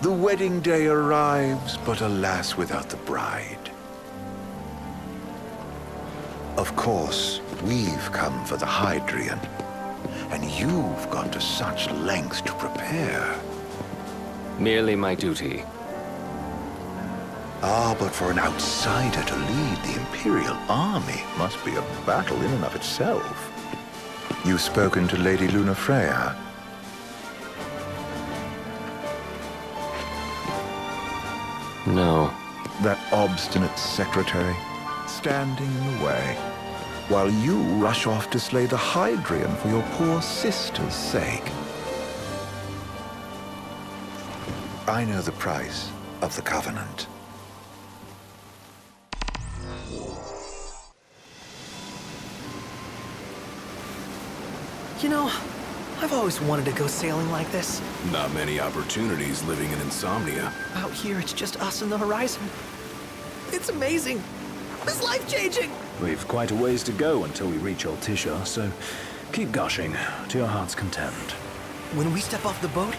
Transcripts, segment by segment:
The wedding day arrives, but alas, without the bride. Of course, we've come for the Hydrian, and you've gone to such lengths to prepare. Merely my duty. Ah, but for an outsider to lead the Imperial army must be a battle in and of itself. You've spoken to Lady Lunafreya? No. That obstinate secretary, standing in the way, while you rush off to slay the Hydrian for your poor sister's sake. I know the price of the Covenant. You know, I've always wanted to go sailing like this. Not many opportunities living in Insomnia. Out here, it's just us and the horizon. It's amazing. It's life-changing. We've quite a ways to go until we reach Altissier, so keep gushing to your heart's content. When we step off the boat,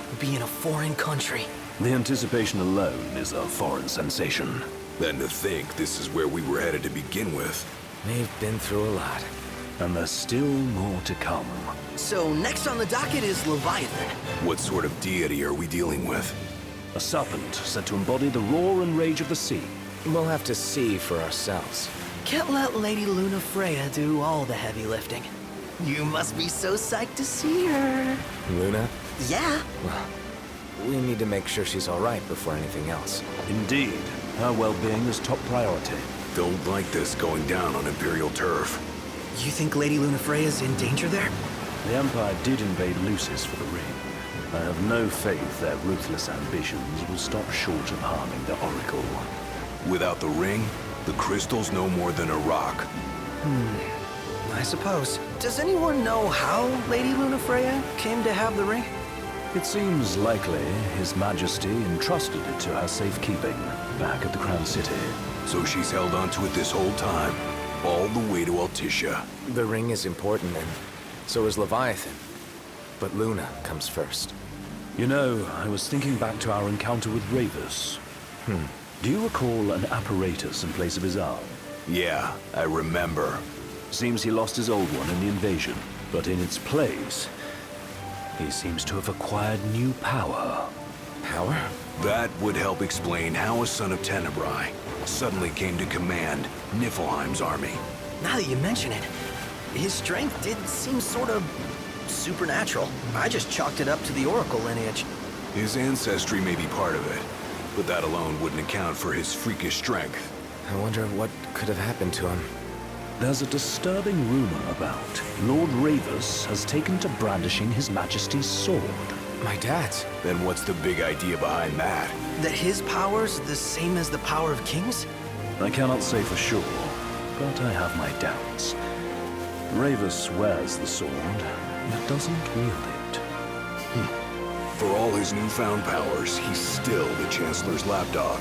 we'll be in a foreign country. The anticipation alone is a foreign sensation. Then to think this is where we were headed to begin with. We've been through a lot. And there's still more to come. So next on the docket is Leviathan. What sort of deity are we dealing with? A serpent said to embody the roar and rage of the sea. We'll have to see for ourselves. Can't let Lady Lunafreya do all the heavy lifting. You must be so psyched to see her. Luna? Yeah. Well, we need to make sure she's all right before anything else. Indeed, her well-being is top priority. Don't like this going down on Imperial turf. You think Lady Lunafreya's in danger there? The Empire did invade Lucis for the ring. I have no faith their ruthless ambitions will stop short of harming the Oracle. Without the ring, the crystal's no more than a rock. I suppose. Does anyone know how Lady Lunafreya came to have the ring? It seems likely His Majesty entrusted it to her safekeeping back at the Crown City. So she's held onto it this whole time, all the way to Altissier. The ring is important, and so is Leviathan. But Luna comes first. You know, I was thinking back to our encounter with Ravus. Do you recall an apparatus in place of his arm? Yeah, I remember. Seems he lost his old one in the invasion, but in its place, he seems to have acquired new power. Power? That would help explain how a son of Tenebrae suddenly came to command Niflheim's army. Now that you mention it, his strength did seem sort of supernatural. I just chalked it up to the Oracle lineage. His ancestry may be part of it, but that alone wouldn't account for his freakish strength. I wonder what could have happened to him. There's a disturbing rumor about Lord Ravus has taken to brandishing His Majesty's sword. My dad's. Then what's the big idea behind that? That his power's the same as the power of kings? I cannot say for sure, but I have my doubts. Ravus wears the sword, but doesn't wield it. For all his newfound powers, he's still the Chancellor's lapdog,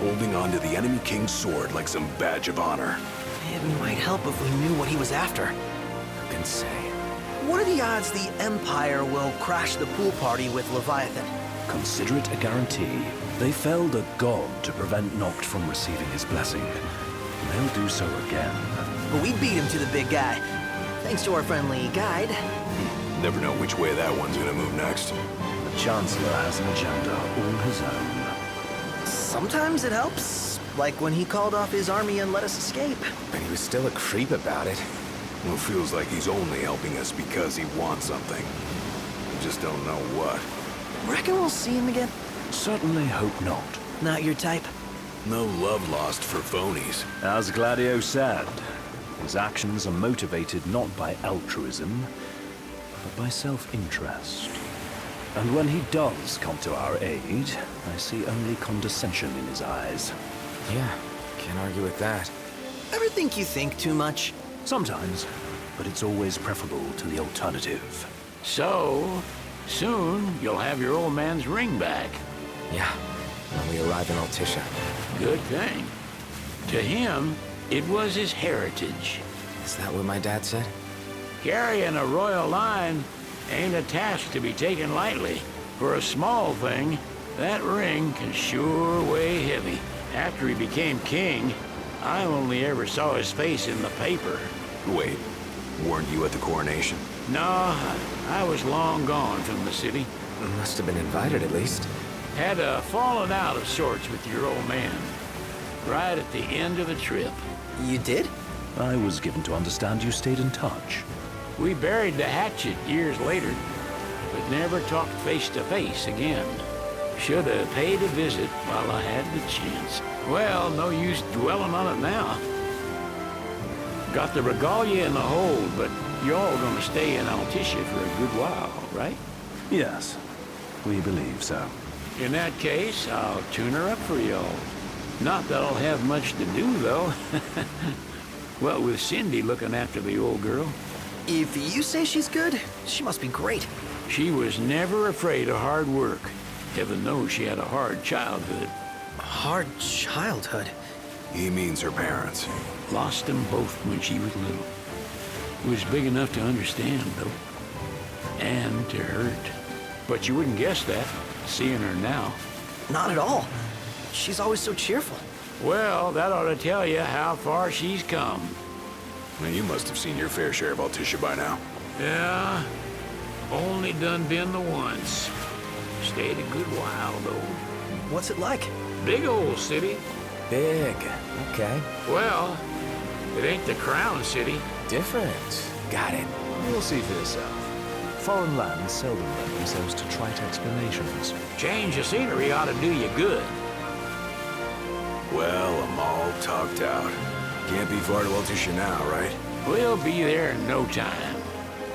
holding on to the enemy king's sword like some badge of honor. It might help if we knew what he was after. Who can say? What are the odds the Empire will crash the pool party with Leviathan? Consider it a guarantee. They felled a god to prevent Noct from receiving his blessing. They'll do so again. But we beat him to the big guy, thanks to our friendly guide. Never know which way that one's gonna move next. The Chancellor has an agenda all his own. Sometimes it helps, like when he called off his army and let us escape. But he was still a creep about it. Well, it feels like he's only helping us because he wants something. We just don't know what. Reckon we'll see him again? Certainly hope not. Not your type? No love lost for phonies. As Gladio said, his actions are motivated not by altruism, but by self-interest. And when he does come to our aid, I see only condescension in his eyes. Yeah, can't argue with that. Ever think you think too much? Sometimes, but it's always preferable to the alternative. So, soon you'll have your old man's ring back. Yeah, when we arrive in Altissier. Good thing. To him, it was his heritage. Is that what my dad said? Carrying a royal line ain't a task to be taken lightly. For a small thing, That ring can sure weigh heavy. After he became king, I only ever saw his face in the paper. Wait, weren't you at the coronation? No, I was long gone from the city. Must have been invited at least. Had a falling out of sorts with your old man. Right at the end of the trip. You did? I was given to understand you stayed in touch. We buried the hatchet years later, but never talked face to face again. Should have paid a visit while I had the chance. Well, no use dwelling on it now. Got the regalia in the hold, but y'all gonna stay in Altissier for a good while, right? Yes, we believe so. In that case, I'll tune her up for y'all. Not that I'll have much to do, though. Well, with Cindy looking after the old girl. If you say she's good, she must be great. She was never afraid of hard work. Heaven knows she had a hard childhood. Hard childhood. He means her parents. Lost them both when she was little. Was big enough to understand, though. And to hurt. But you wouldn't guess that, seeing her now. Not at all. She's always so cheerful. Well, that ought to tell you how far she's come. And you must have seen your fair share of Altissier by now. Yeah, only done been the once. Stayed a good while, though. What's it like? Big old city. Big. Okay. Well, it ain't the crown city. Different. Got it. You'll see for yourself. Foreign lands seldom lend themselves to trite explanations. Change of scenery ought to do you good. Well, I'm all talked out. Can't be far to Altissier now, right? We'll be there in no time.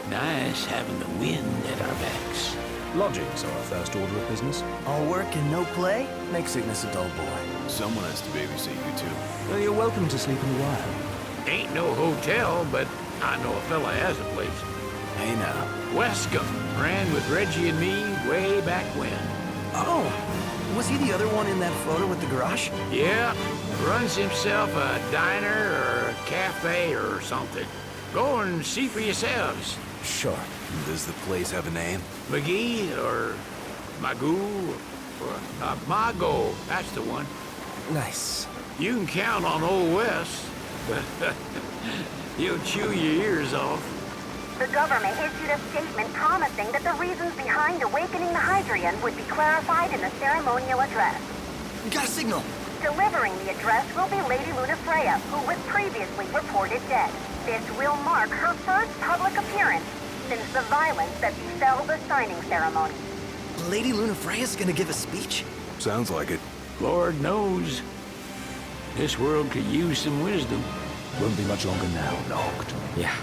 Nice having the wind at our backs. Lodgings are our first order of business. All work and no play? Make sickness a dull boy. Someone has to babysit you too. Well, you're welcome to sleep in the wild. Ain't no hotel, but I know a fella has a place. Hey now. Wescombe ran with Reggie and me way back when. Oh, was he the other one in that photo with the garage? Yeah, runs himself a diner or a cafe or something. Go and see for yourselves. Sure. Does the place have a name? McGee or Magoo or Mago, that's the one. Nice. You can count on Old Wes. He'll chew your ears off. The government issued a statement promising that the reasons behind awakening the Hydrian would be clarified in the ceremonial address. We got a signal. Delivering the address will be Lady Luna Freya, who was previously reported dead. This will mark her first public appearance since the violence that befell the signing ceremony. Lady Luna Freya's gonna give a speech? Sounds like it. Lord knows. This world could use some wisdom. Won't be much longer now, Noct. Yeah.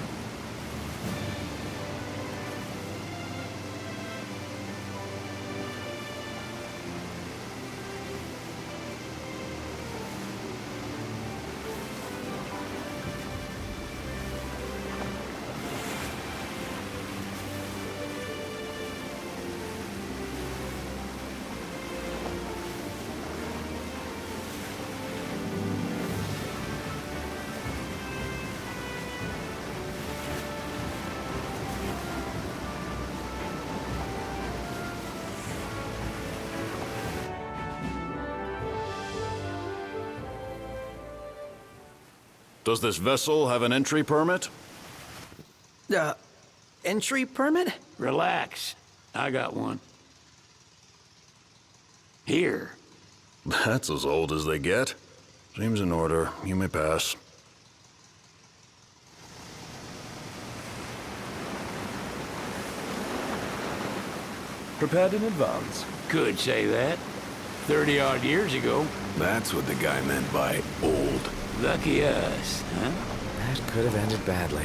Does this vessel have an entry permit? Entry permit? Relax. I got one. Here. That's as old as they get. Seems in order. You may pass. Prepared in advance. Could say that. 30-odd years ago. That's what the guy meant by old. Lucky us, huh? That could have ended badly.